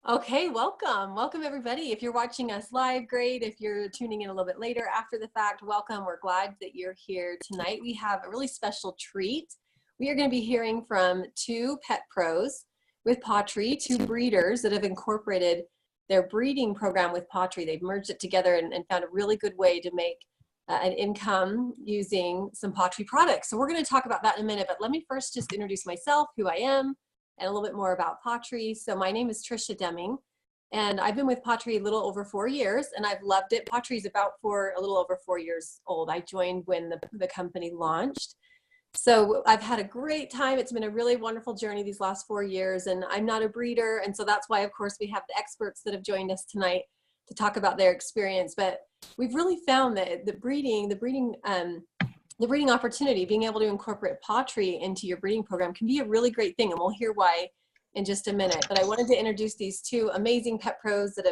Okay, welcome. Welcome, everybody. If you're watching us live, great. If you're tuning in a little bit later after the fact, welcome. We're glad that you're here tonight. We have a really special treat. We are going to be hearing from two pet pros with Pottery, two breeders that have incorporated their breeding program with Pottery. They've merged it together and found a really good way to make an income using some Pottery products. So we're going to talk about that in a minute, but let me first just introduce myself, who I am, and a little bit more about Pottery. So my name is Trisha Deming, and I've been with Pottery a little over 4 years, and I've loved it. Pottery is about a little over 4 years old. I joined when the company launched. So I've had a great time. It's been a really wonderful journey these last 4 years, and I'm not a breeder, and so that's why, of course, we have the experts that have joined us tonight to talk about their experience. But we've really found that the breeding opportunity, being able to incorporate Pottery into your breeding program can be a really great thing, and we'll hear why in just a minute. But I wanted to introduce these two amazing pet pros that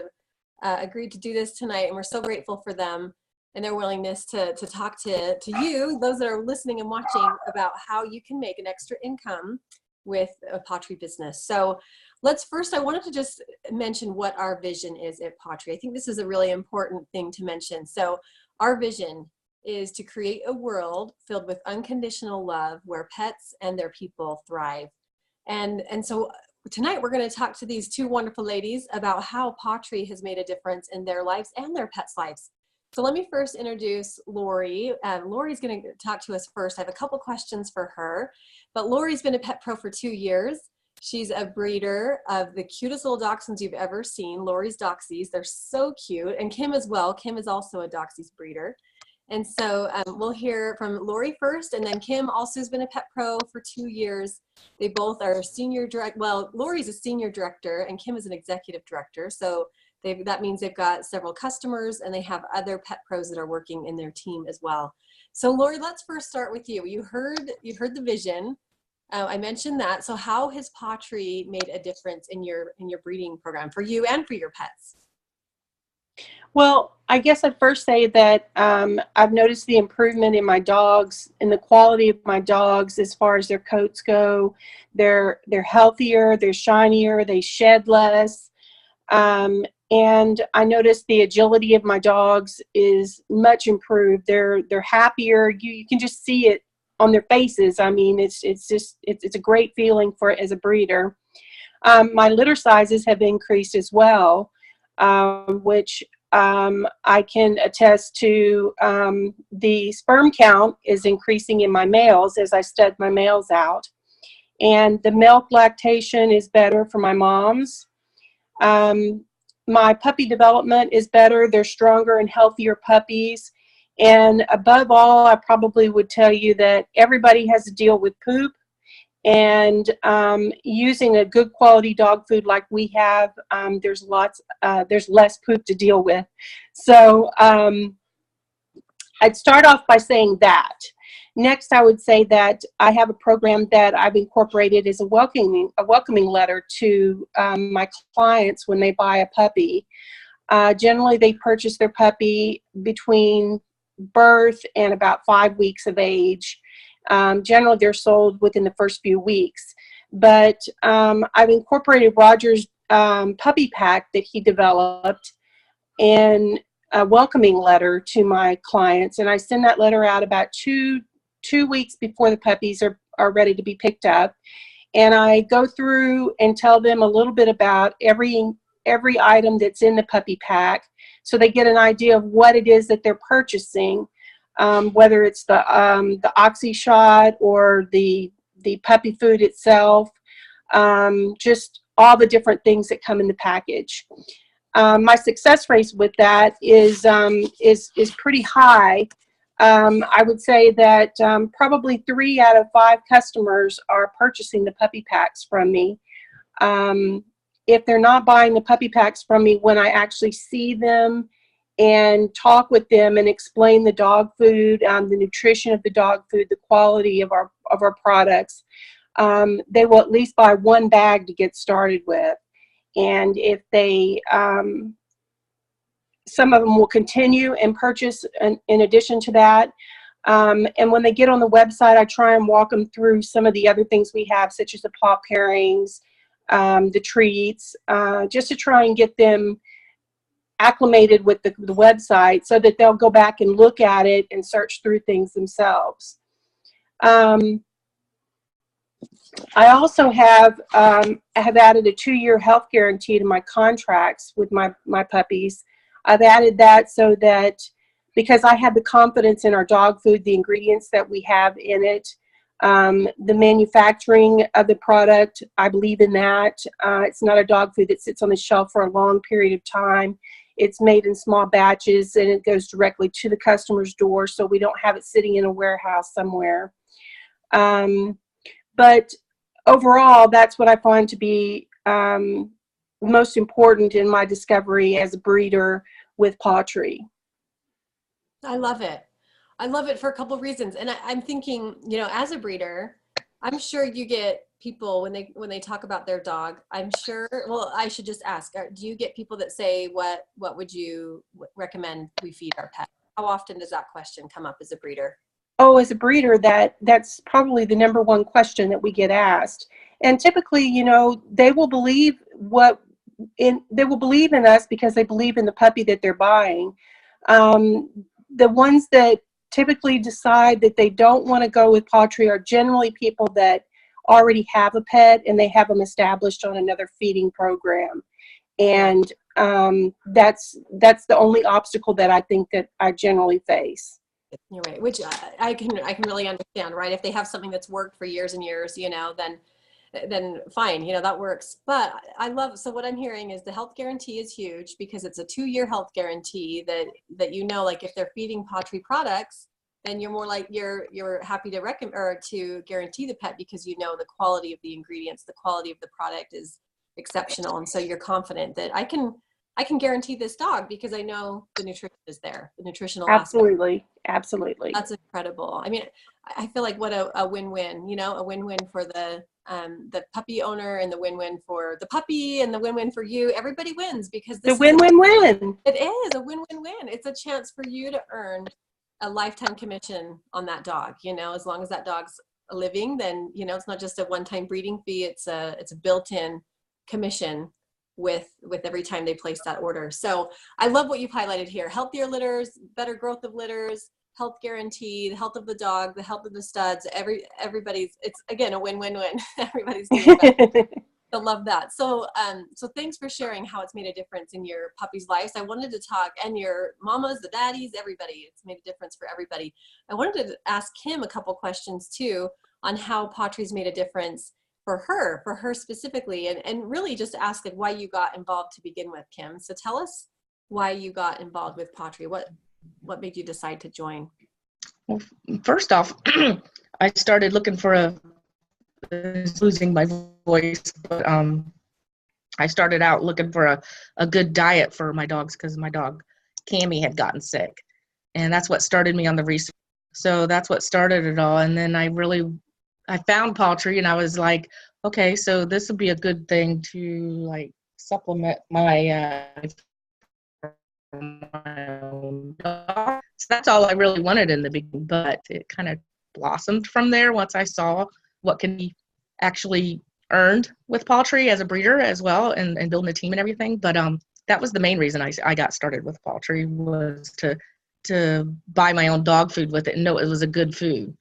have agreed to do this tonight, and we're so grateful for them and their willingness to talk to you, those that are listening and watching, about how you can make an extra income with a Pottery business. So I wanted to just mention what our vision is at Pottery. I think this is a really important thing to mention. So our vision is to create a world filled with unconditional love where pets and their people thrive. And so tonight we're going to talk to these two wonderful ladies about how Pottery has made a difference in their lives and their pets' lives. So let me first introduce Lori. Lori's going to talk to us first. I have a couple questions for her, but Lori's been a pet pro for 2 years. She's a breeder of the cutest little dachshunds you've ever seen, Lori's Doxies. They're so cute. And Kim as well. Kim is also a Doxies breeder. And so we'll hear from Lori first, and then Kim also has been a pet pro for 2 years. They both are senior direct. Well, Lori's a senior director, and Kim is an executive director. So that means they've got several customers, and they have other pet pros that are working in their team as well. So Lori, let's first start with you. You heard the vision. I mentioned that. So how has Pottery made a difference in your breeding program for you and for your pets? Well, I guess I'd first say that I've noticed the improvement in my dogs, in the quality of my dogs as far as their coats go. They're healthier, they're shinier, they shed less. And I noticed the agility of my dogs is much improved. They're happier. You can just see it on their faces. I mean, it's a great feeling as a breeder. My litter sizes have increased as well, which I can attest to. The sperm count is increasing in my males as I stud my males out. And the milk lactation is better for my moms. My puppy development is better. They're stronger and healthier puppies. And above all, I probably would tell you that everybody has to deal with poop. And using a good quality dog food like we have, there's less poop to deal with. So I'd start off by saying that. Next, I would say that I have a program that I've incorporated as a welcoming letter to my clients when they buy a puppy. Generally, they purchase their puppy between birth and about 5 weeks of age. Generally, they're sold within the first few weeks. But I've incorporated Roger's puppy pack that he developed in a welcoming letter to my clients. And I send that letter out about two weeks before the puppies are ready to be picked up. And I go through and tell them a little bit about every item that's in the puppy pack, so they get an idea of what it is that they're purchasing. Whether it's the oxy shot or the puppy food itself, just all the different things that come in the package. My success rate with that is pretty high. I would say that probably 3 out of 5 customers are purchasing the puppy packs from me. If they're not buying the puppy packs from me, when I actually see them and talk with them and explain the dog food, the nutrition of the dog food, the quality of our products, they will at least buy 1 bag to get started with. And if they, some of them will continue and purchase in addition to that. And when they get on the website, I try and walk them through some of the other things we have, such as the paw pairings, the treats, just to try and get them acclimated with the website so that they'll go back and look at it and search through things themselves. I also have added a 2-year health guarantee to my contracts with my puppies. I've added that so that, because I have the confidence in our dog food, the ingredients that we have in it, the manufacturing of the product, I believe in that. It's not a dog food that sits on the shelf for a long period of time. It's made in small batches and it goes directly to the customer's door, so we don't have it sitting in a warehouse somewhere. But overall, that's what I find to be most important in my discovery as a breeder with Pawtree. I love it. I love it for a couple of reasons. And I'm thinking, you know, as a breeder, I'm sure you get people when they talk about their dog, I'm sure, well, I should just ask, do you get people that say, what would you recommend we feed our pet? How often does that question come up as a breeder? Oh, as a breeder, that's probably the number one question that we get asked. And typically, you know, they will believe in us because they believe in the puppy that they're buying. The ones that typically decide that they don't want to go with Pawtree are generally people that already have a pet and they have them established on another feeding program. And that's the only obstacle that I think that I generally face. You're right, which I can really understand, right? If they have something that's worked for years and years, you know, then fine, you know, that works. But so what I'm hearing is the health guarantee is huge because it's a 2-year health guarantee that you know, like if they're feeding Pawtree products, then you're more like you're happy to recommend or to guarantee the pet because you know the quality of the ingredients, the quality of the product is exceptional, and so you're confident that I can guarantee this dog because I know the nutrition is there, the nutritional Absolutely. aspect. Absolutely. That's incredible. I mean, I feel like what a win-win, you know, a win-win for the puppy owner and the win-win for the puppy and the win-win for you. Everybody wins because this the win-win-win. It is a win-win-win. It's a chance for you to earn a lifetime commission on that dog. You know, as long as that dog's living, then, you know, it's not just a one-time breeding fee. It's a built-in commission with every time they place that order. So I love what you've highlighted here. Healthier litters, better growth of litters, health guarantee, the health of the dog, the health of the studs, everybody's, it's again, a win-win-win. Everybody's doing better. I love that. So thanks for sharing how it's made a difference in your puppies' lives. I wanted to talk, and your mamas, the daddies, everybody, it's made a difference for everybody. I wanted to ask Kim a couple questions too on how Pawtree's made a difference for her specifically, and really just ask like why you got involved to begin with, Kim. So tell us why you got involved with Pawtree. What made you decide to join? Well, first off, I started looking for losing my voice, but I started out looking for a good diet for my dogs because my dog Cammy had gotten sick, and that's what started me on the research. So that's what started it all, and then I found Pawtree, and I was like, okay, so this would be a good thing to like supplement my own dog. So that's all I really wanted in the beginning, but it kind of blossomed from there once I saw what can be actually earned with Pawtree as a breeder as well, and building a team and everything. But that was the main reason I got started with Pawtree, was to buy my own dog food with it and know it was a good food.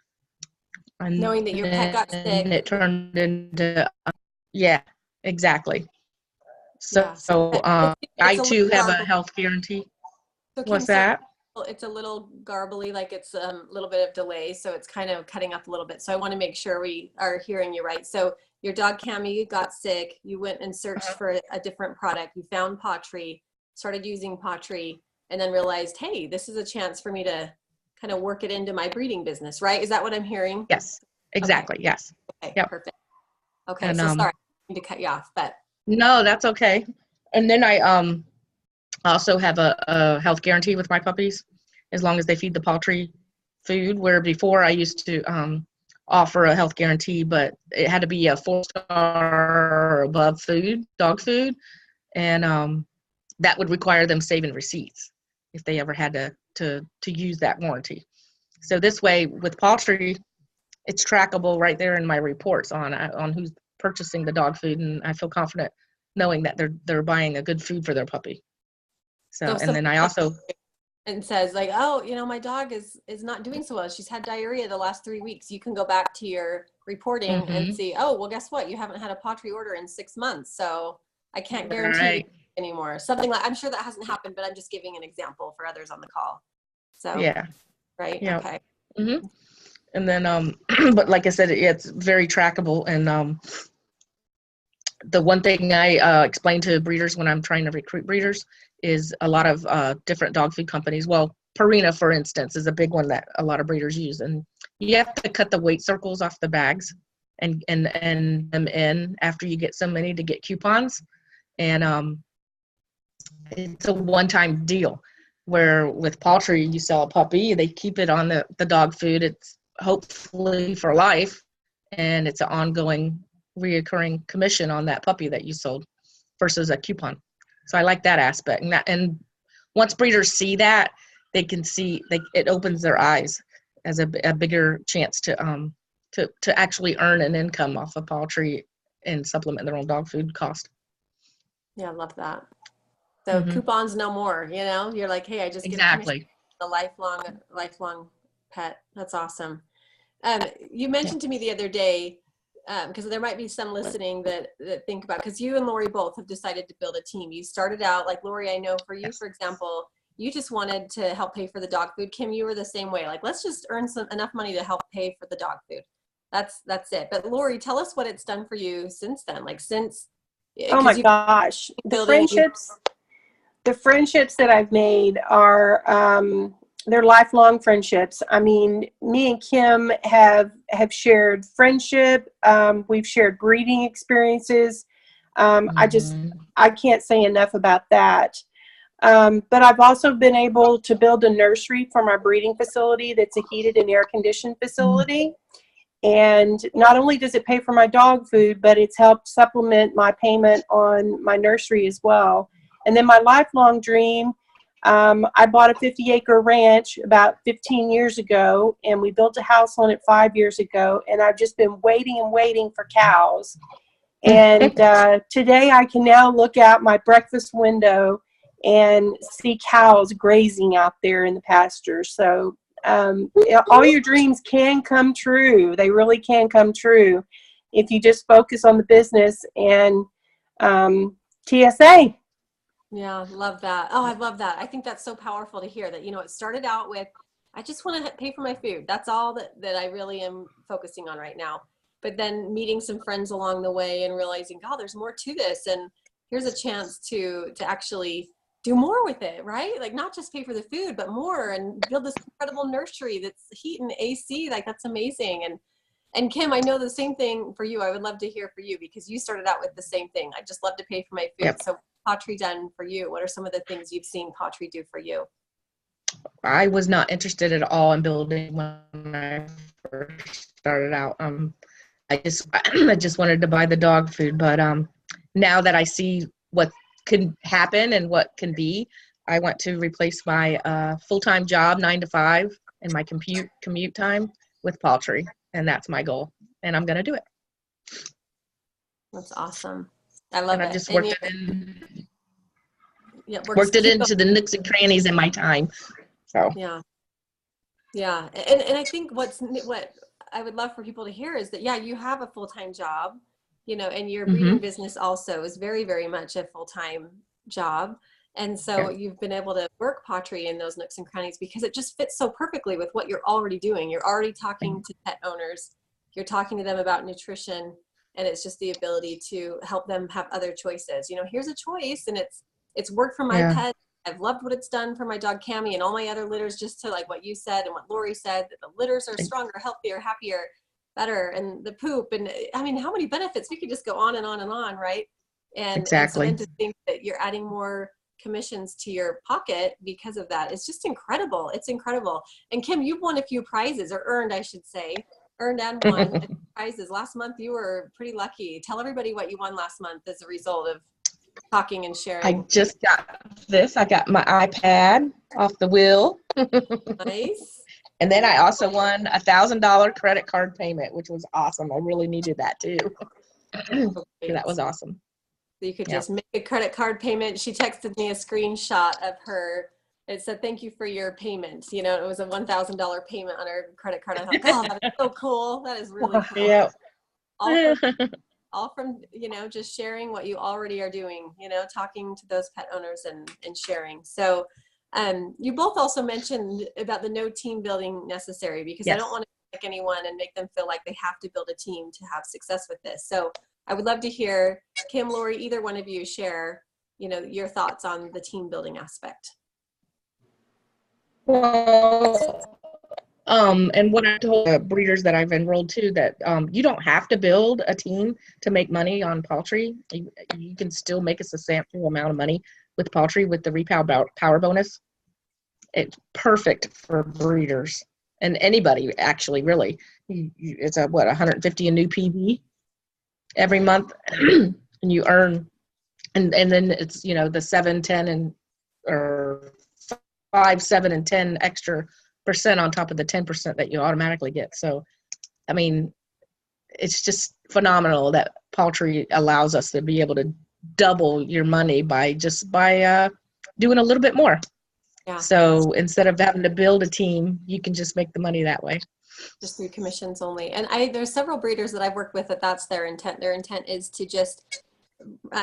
And knowing that your pet got sick, it turned into yeah, exactly. So yeah. So I too have a health guarantee. So What's that? It's a little garbly, like it's a little bit of delay, so it's kind of cutting up a little bit. So I want to make sure we are hearing you right. So your dog Cammy got sick. You went and searched for a different product. You found Pawtree, started using Pawtree, and then realized, hey, this is a chance for me to kind of work it into my breeding business, right? Is that what I'm hearing? Yes, exactly. Okay. Yes. Okay, yep. Perfect. Okay, And, so sorry, I need to cut you off, but. No, that's okay. And then I also have a health guarantee with my puppies, as long as they feed the Pawtree food, where before I used to offer a health guarantee, but it had to be a 4-star or above food, dog food, and that would require them saving receipts if they ever had to use that warranty. So this way with Pawtree, it's trackable right there in my reports on purchasing the dog food, and I feel confident knowing that they're buying a good food for their puppy. So, and then I also and says like, oh, my dog is not doing so well. She's had diarrhea the last 3 weeks. You can go back to your reporting and see, oh, well, guess what? You haven't had a pottery order in 6 months. So I can't guarantee anymore. Something like, I'm sure that hasn't happened, but I'm just giving an example for others on the call. So, yeah. Right. Yeah. Okay. Mm-hmm. And then, but like I said, it's very trackable. And the one thing I explain to breeders when I'm trying to recruit breeders is a lot of different dog food companies. Well, Purina, for instance, is a big one that a lot of breeders use. And you have to cut the weight circles off the bags and them in after you get so many to get coupons. And it's a one-time deal. Where with poultry, you sell a puppy, they keep it on the dog food. It's hopefully for life, and it's an ongoing, reoccurring commission on that puppy that you sold versus a coupon. So I like that aspect. And once breeders see that, they can see it opens their eyes as a bigger chance to actually earn an income off of poultry and supplement their own dog food cost. Yeah, I love that. So coupons no more, you're like, hey, I just get a lifelong pet. That's awesome. You mentioned to me the other day, because there might be some listening that think about, because you and Lori both have decided to build a team. You started out, like Lori, I know for you, for example, you just wanted to help pay for the dog food. Kim, you were the same way. Like, let's just earn enough money to help pay for the dog food. That's it. But Lori, tell us what it's done for you since then. Like oh my gosh, the friendships that I've made are they're lifelong friendships. I mean, me and Kim have shared friendship. We've shared breeding experiences. I can't say enough about that. But I've also been able to build a nursery for my breeding facility that's a heated and air conditioned facility. And not only does it pay for my dog food, but it's helped supplement my payment on my nursery as well. And then my lifelong dream, I bought a 50-acre ranch about 15 years ago, and we built a house on it 5 years ago, and I've just been waiting and waiting for cows. And today I can now look out my breakfast window and see cows grazing out there in the pasture. So all your dreams can come true. They really can come true if you just focus on the business and TSA. Yeah, love that. Oh, I love that. I think that's so powerful to hear that, it started out with, I just want to pay for my food. That's all that I really am focusing on right now. But then meeting some friends along the way and realizing, God, there's more to this. And here's a chance to actually do more with it, right? Like, not just pay for the food, but more, and build this incredible nursery that's heat and AC. Like, that's amazing. And Kim, I know the same thing for you. I would love to hear for you, because you started out with the same thing. I just love to pay for my food. Yep. So pottery done for you? What are some of the things you've seen pottery do for you? I was not interested at all in building when I first started out. I just wanted to buy the dog food, but now that I see what can happen and what can be, I want to replace my full-time job 9 to 5 and my commute time with poultry, and that's my goal, and I'm gonna do it. That's awesome. I love it. I just worked it into the nooks and crannies in my time. So yeah. And I think what I would love for people to hear is that, yeah, you have a full-time job, and your breeding business also is very, very much a full-time job. And so you've been able to work pottery in those nooks and crannies because it just fits so perfectly with what you're already doing. You're already talking to pet owners. You're talking to them about nutrition, and it's just the ability to help them have other choices. Here's a choice, and it's worked for my pet. I've loved what it's done for my dog Cammy and all my other litters, just to like what you said and what Lori said, that the litters are stronger, healthier, happier, better, and the poop. And I mean, how many benefits? We could just go on and on and on, right? And exactly. And so then to think that you're adding more commissions to your pocket because of that, it's just incredible. It's incredible. And Kim, you've won a few prizes, or earned, I should say, earned and won a few prizes. Last month, you were pretty lucky. Tell everybody what you won last month as a result of talking and sharing. I just got this. I got my iPad off the wheel. Nice. And then I also won $1,000 credit card payment, which was awesome. I really needed that too. So That was awesome. So you could just make a credit card payment. She texted me a screenshot of her. It said, "Thank you for your payment." You know, it was a $1,000 payment on her credit card. I thought, God, that is so cool. That is really cool. Yeah. All from, you know, just sharing what you already are doing, you know, talking to those pet owners and sharing. So you both also mentioned about the no team building necessary, because I don't want to pick anyone and make them feel like they have to build a team to have success with this. So I would love to hear Kim, Lori, either one of you share, you know, your thoughts on the team building aspect. Well, and what I told breeders that I've enrolled to, that you don't have to build a team to make money on poultry. You can still make a substantial amount of money with poultry with the repower power bonus. It's perfect for breeders and anybody, actually, really. It's what, 150 a new PV every month, and you earn, and then it's, you know, the 7, 10, and or 5, 7, and 10 extra % on top of the 10% that you automatically get. So, I mean, it's just phenomenal that poultry allows us to be able to double your money by doing a little bit more. Yeah. So instead of having to build a team, you can just make the money that way. Just through commissions only. And there's several breeders that I've worked with that's their intent. Their intent is to just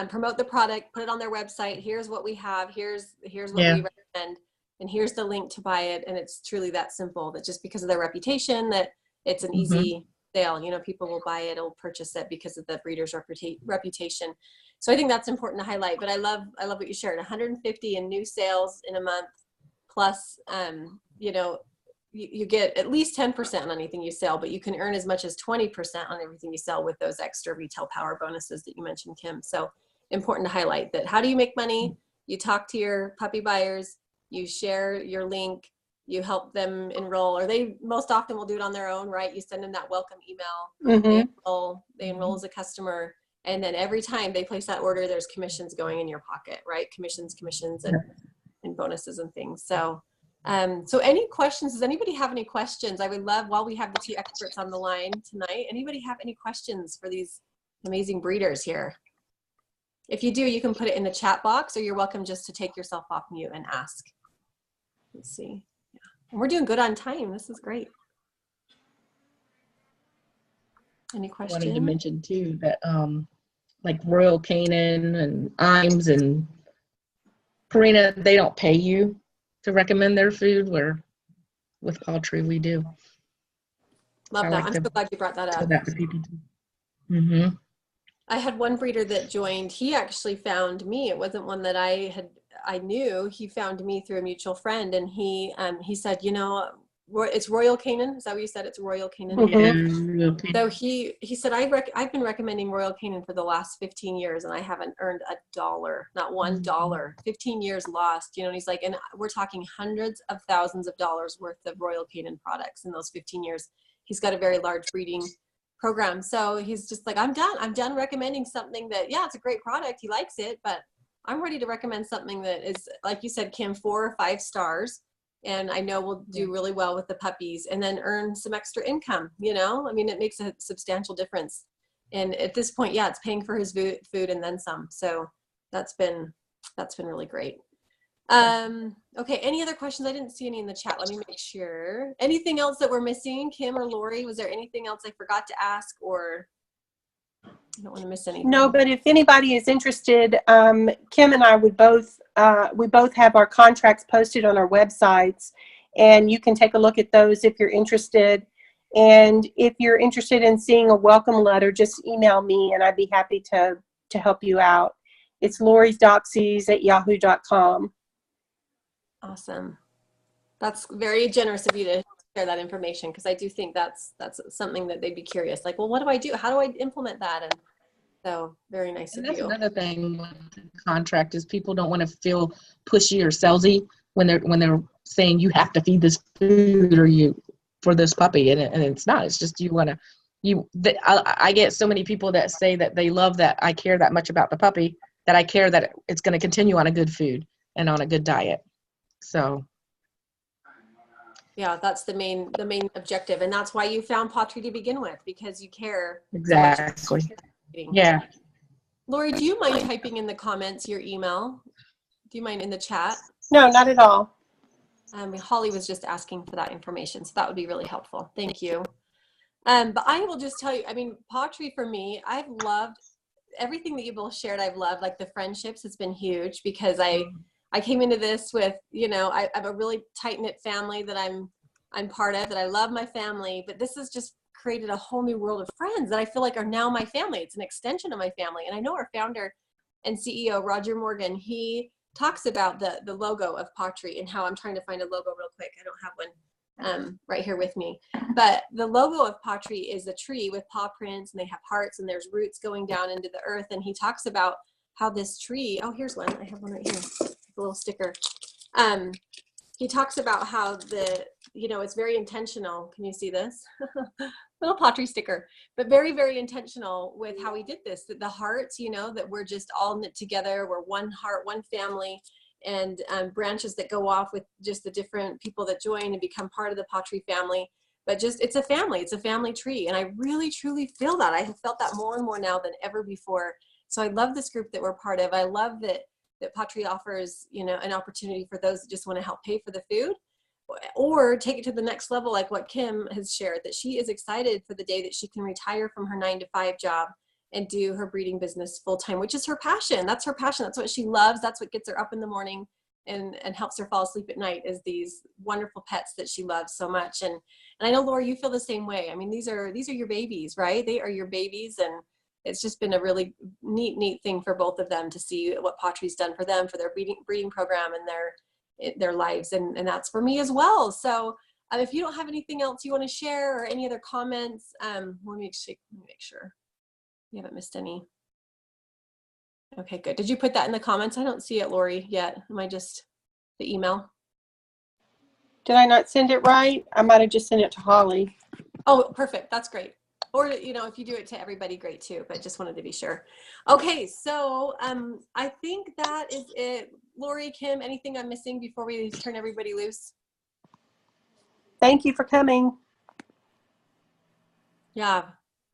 promote the product, put it on their website. Here's what we have. Here's what we recommend. And here's the link to buy it. And it's truly that simple, that just because of their reputation, that it's an easy sale. You know, people will buy it, will purchase it because of the breeder's reputation. So I think that's important to highlight. But I love what you shared. 150 in new sales in a month, plus, you know, you get at least 10% on anything you sell, but you can earn as much as 20% on everything you sell with those extra retail power bonuses that you mentioned, Kim. So important to highlight that. How do you make money? You talk to your puppy buyers, you share your link, you help them enroll, or they most often will do it on their own, right? You send them that welcome email, they enroll as a customer, and then every time they place that order, there's commissions going in your pocket, right? Commissions, and bonuses and things. So so any questions? Does anybody have any questions? I would love, while we have the two experts on the line tonight, anybody have any questions for these amazing breeders here? If you do, you can put it in the chat box, or you're welcome just to take yourself off mute and ask. Let's see. Yeah. And we're doing good on time. This is great. Any questions? I wanted to mention too that like Royal Canin and Imes and Purina, they don't pay you to recommend their food, where with poultry we do. Love that. I'm so glad you brought that up. That to people too. I had one breeder that joined. He actually found me. It wasn't one that I knew. He found me through a mutual friend, and he said, you know, it's Royal Canin. Is that what you said? It's Royal Canin. Yeah. So he said, I've been recommending Royal Canin for the last 15 years, and I haven't earned $1, not $1. 15 years lost, you know. And he's like, and we're talking hundreds of thousands of dollars worth of Royal Canin products in those 15 years. He's got a very large breeding program. So he's just like, I'm done recommending something that, yeah, it's a great product. He likes it, but I'm ready to recommend something that is, like you said, Kim, 4 or 5 stars. And I know we'll do really well with the puppies, and then earn some extra income, you know? I mean, it makes a substantial difference. And at this point, yeah, it's paying for his food and then some. So that's been really great. Okay, any other questions? I didn't see any in the chat. Let me make sure. Anything else that we're missing, Kim or Lori? Was there anything else I forgot to ask, or I don't want to miss anything? No, but if anybody is interested, Kim and I would both, we both have our contracts posted on our websites, and you can take a look at those if you're interested. And if you're interested in seeing a welcome letter, just email me and I'd be happy to help you out. It's loriesdoxies@yahoo.com. Awesome. That's very generous of you to share that information, because I do think that's something that they'd be curious. Like, well, what do I do? How do I implement that? And so very nice of you. That's another thing with the contract, is people don't want to feel pushy or salesy when they're saying you have to feed this food or you for this puppy, and it's not. It's just I get so many people that say that they love that I care that much about the puppy, that I care that it's going to continue on a good food and on a good diet. So yeah, that's the main objective, and that's why you found Pottery to begin with, because you care exactly. so much. Yeah. Lori, do you mind typing in the comments your email? Do you mind in the chat? No, not at all. Holly was just asking for that information, so that would be really helpful. Thank you. But I will just tell you, I mean, pottery for me, I've loved everything that you both shared. I've loved, like the friendships has been huge because I came into this with, you know, I have a really tight knit family that I'm part of, that I love my family, but this has just created a whole new world of friends that I feel like are now my family. It's an extension of my family. And I know our founder and CEO, Roger Morgan, he talks about the logo of pottery and how I'm trying to find a logo real quick. I don't have one right here with me, but the logo of pottery is a tree with paw prints, and they have hearts, and there's roots going down into the earth. And he talks about how this tree, oh, here's one. I have one right here, a little sticker. He talks about how you know, it's very intentional. Can you see this? Little pottery sticker, but very, very intentional with how he did this, that the hearts, you know, that we're just all knit together. We're one heart, one family, and branches that go off with just the different people that join and become part of the pottery family. But just, it's a family tree. And I really, truly feel that. I have felt that more and more now than ever before. So I love this group that we're part of. I love that pottery offers, you know, an opportunity for those that just want to help pay for the food, or take it to the next level, like what Kim has shared, that she is excited for the day that she can retire from her 9-to-5 job and do her breeding business full time, which is her passion. That's her passion. That's what she loves. That's what gets her up in the morning and helps her fall asleep at night, is these wonderful pets that she loves so much. And I know, Laura, you feel the same way. I mean, these are your babies, right? They are your babies. And it's just been a really neat thing for both of them to see what pottery's done for them, for their breeding program and their lives. And that's for me as well. So if you don't have anything else you want to share or any other comments, let me make sure you haven't missed any. Okay, good. Did you put that in the comments? I don't see it, Lori, yet. Am I just the email? Did I not send it right? I might have just sent it to Holly. Oh, perfect. That's great. Or, you know, if you do it to everybody, great too, but just wanted to be sure. Okay, so I think that is it. Lori, Kim, anything I'm missing before we turn everybody loose? Thank you for coming. Yeah,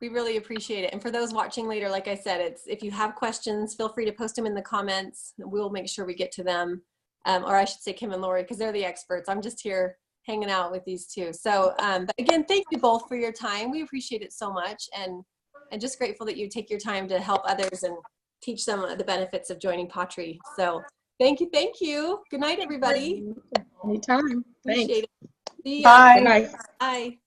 we really appreciate it. And for those watching later, like I said, if you have questions, feel free to post them in the comments. We'll make sure we get to them. Or I should say Kim and Lori, because they're the experts. I'm just here hanging out with these two. So but again, thank you both for your time. We appreciate it so much, and just grateful that you take your time to help others and teach them the benefits of joining pottery. So thank you. Good night, everybody. Anytime. Appreciate Thanks. it. See ya. Bye. Good night. Bye.